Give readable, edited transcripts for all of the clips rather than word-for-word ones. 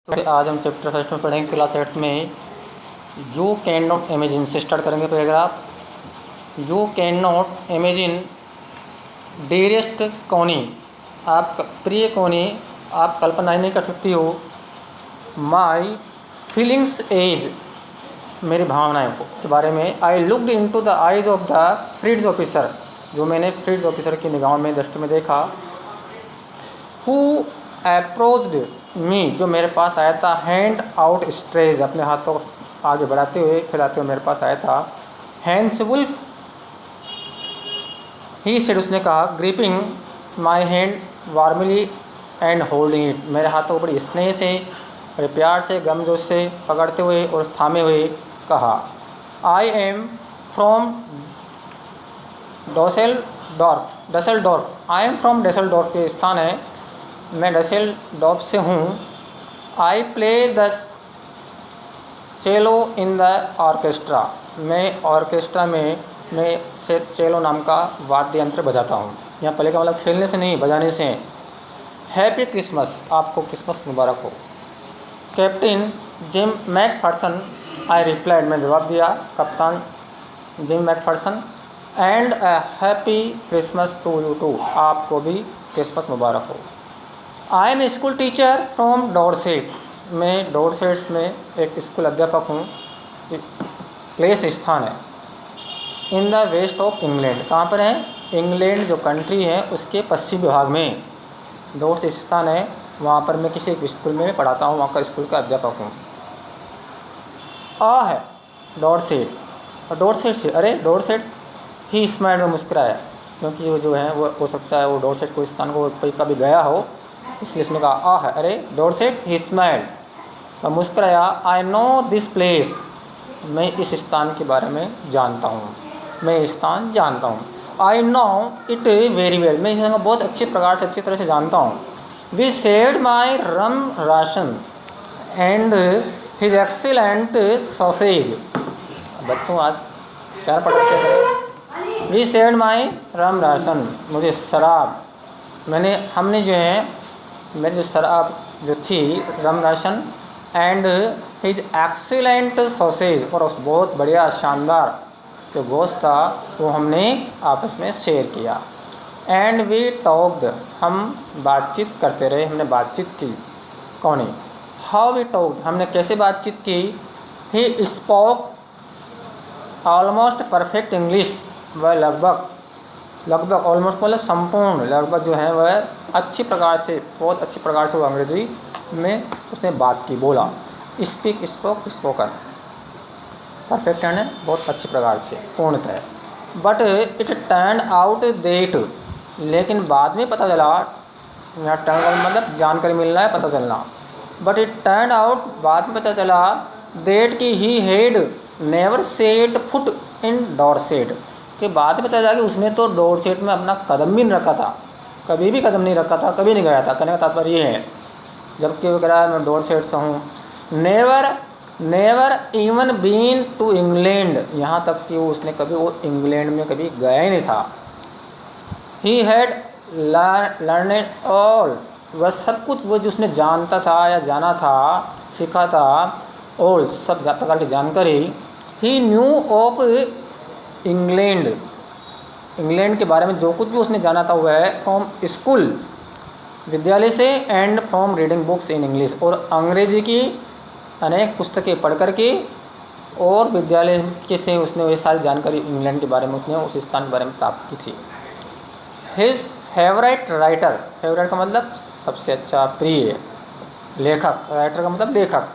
तो आज हम चैप्टर फर्स्ट में पढ़ेंगे क्लास 8 में यू कैन नॉट इमेजिन से स्टार्ट करेंगे paragraph. You can not imagine dearest कोनी, आप प्रिय कोनी, आप कल्पना ही नहीं कर सकती हो। माई फीलिंग्स एज, मेरी भावनाओं के बारे में। I looked into the eyes of the Fritz officer, जो मैंने फ्रीड्स ऑफिसर की निगाहों में दृष्टि में देखा। हु अप्रोच्ड मी, जो मेरे पास आया था। हैंड आउट स्ट्रेज, अपने हाथों को आगे बढ़ाते हुए फैलाते हुए मेरे पास आया था। हैंड्स वुल्फ ही सेड, उसने कहा। Gripping my hand warmly and holding it, मेरे हाथों को बड़ी स्नेह से, बड़े प्यार से, गमजोश से पकड़ते हुए और थामे हुए कहा। I am from Dusseldorf, I am from Dusseldorf, ये स्थान है, मैं डसेलडॉर्फ से हूँ। आई प्ले द चेलो इन द ऑर्केस्ट्रा, मैं ऑर्केस्ट्रा में मैं चेलो नाम का वाद्य यंत्र बजाता हूँ। यहाँ प्ले का मतलब खेलने से नहीं, बजाने से। हैप्पी क्रिसमस, आपको क्रिसमस मुबारक हो। Captain Jim McPherson, I replied, मैं जवाब दिया, कप्तान Jim McPherson. And a happy Christmas to you too, आपको भी क्रिसमस मुबारक हो। I am school teacher from Dorset, मैं डॉर्सेट में एक स्कूल अध्यापक हूँ। प्लेस स्थान है। In the west of England, कहाँ पर है? इंग्लैंड जो कंट्री है उसके पश्चिमी भाग में डॉर्सेट स्थान है, वहाँ पर मैं किसी स्कूल में पढ़ाता हूँ, वहाँ का स्कूल का अध्यापक हूँ। आ है डॉर्सेट, और डॉर्सेट से, अरे डॉर्सेट ही स्माइल, में मुस्कुराया, क्योंकि वो जो है वो हो सकता है वो डॉर्सेट को स्थान को कोई कभी गया हो, इसलिए उसने कहा आ है। अरे डॉर्सेट ही स्माइल, तो मुस्कुराया। आई नो दिस प्लेस, मैं इस स्थान के बारे में जानता हूँ, मैं स्थान जानता हूँ। I know it very well, मैं इस बहुत अच्छे प्रकार से, अच्छी तरह से जानता हूँ। We shared my rum ration and his excellent sausage, बच्चों आज प्यार पढ़ रहे थे। We shared my rum ration, मुझे शराब, हमने जो है मेरी जो शराब जो थी, rum ration, and his excellent sausage, और उस बहुत बढ़िया शानदार जो गोश्त था वो हमने आपस में शेयर किया। एंड वी टॉक्ड, हम बातचीत करते रहे, हमने बातचीत की। कौन है? हाउ वी टॉक्ड, हमने कैसे बातचीत की। He spoke almost perfect English, वह लगभग ऑलमोस्ट मतलब संपूर्ण, लगभग जो है वह अच्छी प्रकार से, बहुत अच्छी प्रकार से वो अंग्रेजी में उसने बात की, बोला। स्पीक, स्पोक, स्पोकन, परफेक्ट है, बहुत अच्छी प्रकार से, पूर्णतः। But it turn out that, लेकिन बाद में पता चला, यहाँ टर्न मतलब जानकारी मिलना है, पता चलना। बट इट टर्न आउट, बाद में पता चला, देट कि he had never set foot in Dorset, के बाद में पता चला कि उसने तो डॉर्सेट में अपना कदम भी नहीं रखा था, कभी भी कदम नहीं रखा था, कभी नहीं गया था। कहने का तात्पर्य ये है, जबकि वो कह रहा है मैं डॉर्सेट से हूँ। Never even been to England, यहाँ तक कि उसने कभी वो इंग्लैंड में कभी गया ही नहीं था। ही हैड लर्नेड ऑल, वह सब कुछ वो जो उसने जानता था या जाना था, सीखा था, ऑल सब प्रकार की जानकारी। ही न्यू ऑफ इंग्लैंड के बारे में जो कुछ भी उसने जाना था वह है फ्रॉम स्कूल, विद्यालय से, and from reading books in English, और अंग्रेजी की अनेक पुस्तकें पढ़ कर के, और विद्यालय के से उसने वह सारी जानकारी इंग्लैंड के बारे में, उसने उस स्थान के बारे में प्राप्त की थी। हिज फेवरेट राइटर, फेवरेट का मतलब सबसे अच्छा, प्रिय लेखक, राइटर का मतलब लेखक,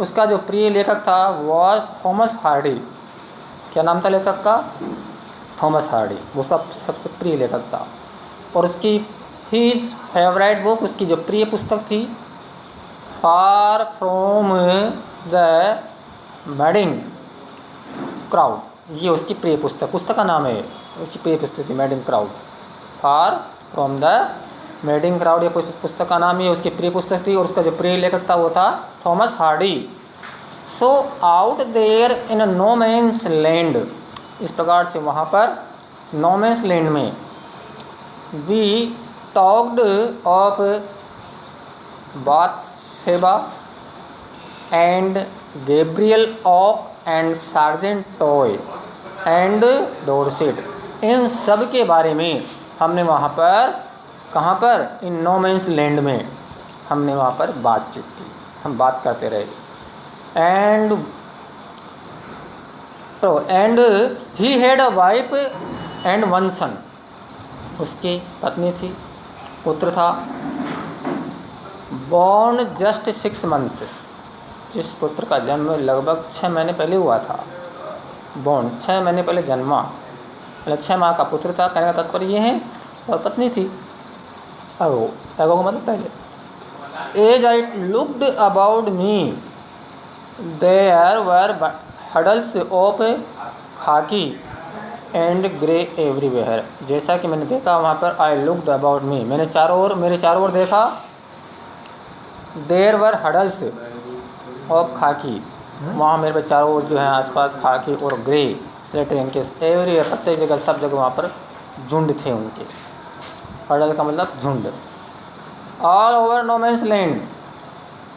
उसका जो प्रिय लेखक था वॉज थॉमस हार्डी। क्या नाम था लेखक का? थॉमस हार्डी, उसका सबसे प्रिय लेखक था। और उसकी हिज फेवरेट बुक, उसकी जो प्रिय पुस्तक थी, far from the madding crowd, ये उसकी प्रिय पुस्तक का नाम है, उसकी प्रिय पुस्तक थी madding crowd. Far from the madding crowd, ये पुस्तक का नाम है, उसकी प्रिय पुस्तक थी, और उसका जो प्रिय लेखक था वो था Thomas Hardy. So out there in no man's land, इस प्रकार से वहाँ पर नो मैन्स लैंड में। We talked of Bathsheba, and Gabriel Oak and Sergeant Troy and Dorset, इन सब के बारे में हमने वहाँ पर, कहाँ पर, इन नो मैंस लैंड में हमने वहाँ पर बातचीत की, हम बात करते रहे। And he had a wife and one son, उसकी पत्नी थी, पुत्र था। बॉर्न जस्ट 6 मंथ, जिस पुत्र का जन्म लगभग 6 महीने पहले हुआ था। बॉर्न 6 महीने पहले जन्मा, मतलब 6 माह का पुत्र था। कहने का तात्पर्य ये है, और पत्नी थी। अगो का मतलब पहले। As I looked about me there were huddles of khaki and grey everywhere, जैसा कि मैंने देखा वहाँ पर आई लुक्ड अबाउट मी, मैंने मेरे चारों ओर देखा। देयर वर हडल्स ऑफ खाकी, वहाँ मेरे पे चारों ओर जो है आसपास खाकी और ग्रे स्लेटी रंग के एवरीवेयर, प्रत्येक जगह, सब जगह वहाँ पर झुंड थे उनके। हडल का मतलब झुंड। All over no man's land,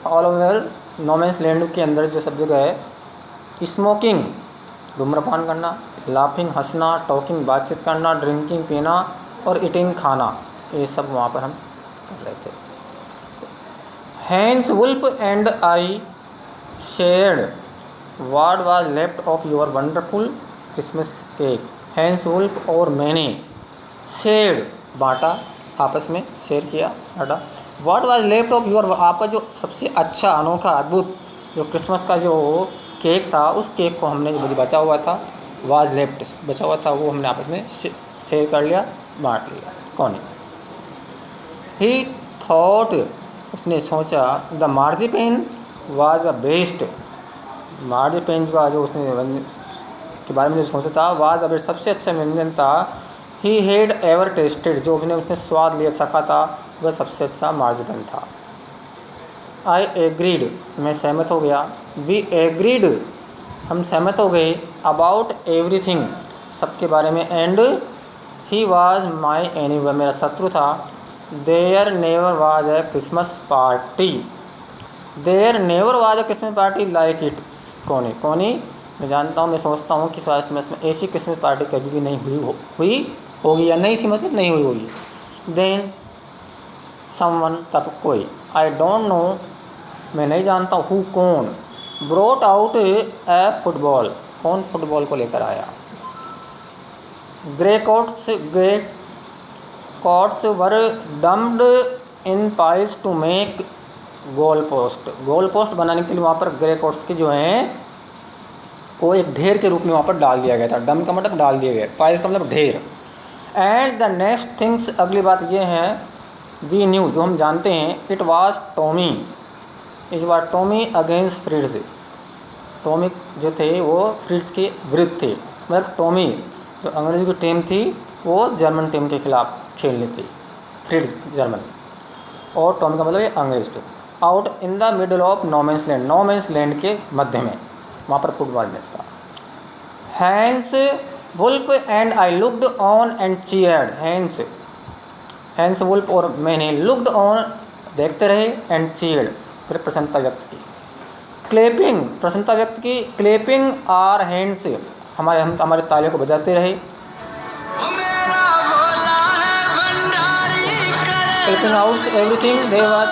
all over no man's land के अंदर जो सब जगह है, स्मोकिंग धूम्रपान करना, लाफिंग हंसना, टॉकिंग बातचीत करना, ड्रिंकिंग पीना और ईटिंग खाना, ये सब वहाँ पर हम कर रहे थे। Hans Wolf and I shared what was left of your wonderful Christmas cake. Hans Wolf और मैंने, शेयर्ड बांटा, आपस में शेयर किया, बांटा। What was left of your, आपका जो सबसे अच्छा, अनोखा, अद्भुत जो क्रिसमस का जो केक था, उस केक को हमने जो बचा हुआ था, वाज लेफ्ट बचा हुआ था, वो हमने आपस में शेयर कर लिया, बांट लिया। कौन? ही थॉट, उसने सोचा, द मार्जिपेन वाज अ बेस्ट, मार्जिपेन का जो उसने के बारे में जो सोचा था, वाज अ बेस्ट, सबसे अच्छा व्यंजन था। ही हैड एवर टेस्टेड, जो उसने स्वाद लिया, चखा था, वह सबसे अच्छा मार्जिपेन था। आई एग्रीड, मैं सहमत हो गया। वी एग्रीड, हम सहमत हो गए। अबाउट एवरीथिंग, सबके बारे में। And he was my enemy, वह मेरा शत्रु था। There never was a Christmas party, there never was a Christmas party like it. कौनी मैं जानता हूँ, मैं सोचता हूँ कि स्वास्थ्य में ऐसी क्रिसमस पार्टी कभी भी नहीं हुई होगी, या नहीं थी, मतलब नहीं हुई होगी। देन समवन, तब कोई, आई डोंट नो, मैं नहीं जानता हूँ, कौन, ब्रोट आउट ए फुटबॉल, कौन फुटबॉल को लेकर आया। Grey coats were dumped in piles to make goal post बनाने के लिए वहाँ पर ग्रे कॉट्स की जो हैं वो एक ढेर के रूप में वहाँ पर डाल दिया गया था। डम का मतलब डाल दिया गया, पाइल्स का मतलब ढेर। एंड द नेक्स्ट थिंग्स, अगली बात ये है, वी न्यू, जो हम जानते हैं, इट वाज टॉमी, इस बार टॉमी अगेंस्ट फ्रिट्ज, टॉमी जो थे वो फ्रिट्ज के विरुद्ध थे। मतलब टॉमी जो अंग्रेज़ी की टीम थी वो जर्मन टीम के खिलाफ खेलनी थी, फ्रिट्ज जर्मन, और टॉमी का मतलब ये अंग्रेज team. Out in the middle of no man's land, no man's land के मध्य में वहाँ पर फुटबॉल मैच था। Hans Wolf and I looked on and cheered, Hans Wolf और मैंने, लुक्ड ऑन देखते रहे, एंड चीयर्ड फिर प्रसन्नता व्यक्त की। क्लैपिंग प्रसन्नता व्यक्त की, क्लैपिंग आर हैंड्स, हम हमारे तालियों को बजाते रहे। Clapping out everything they was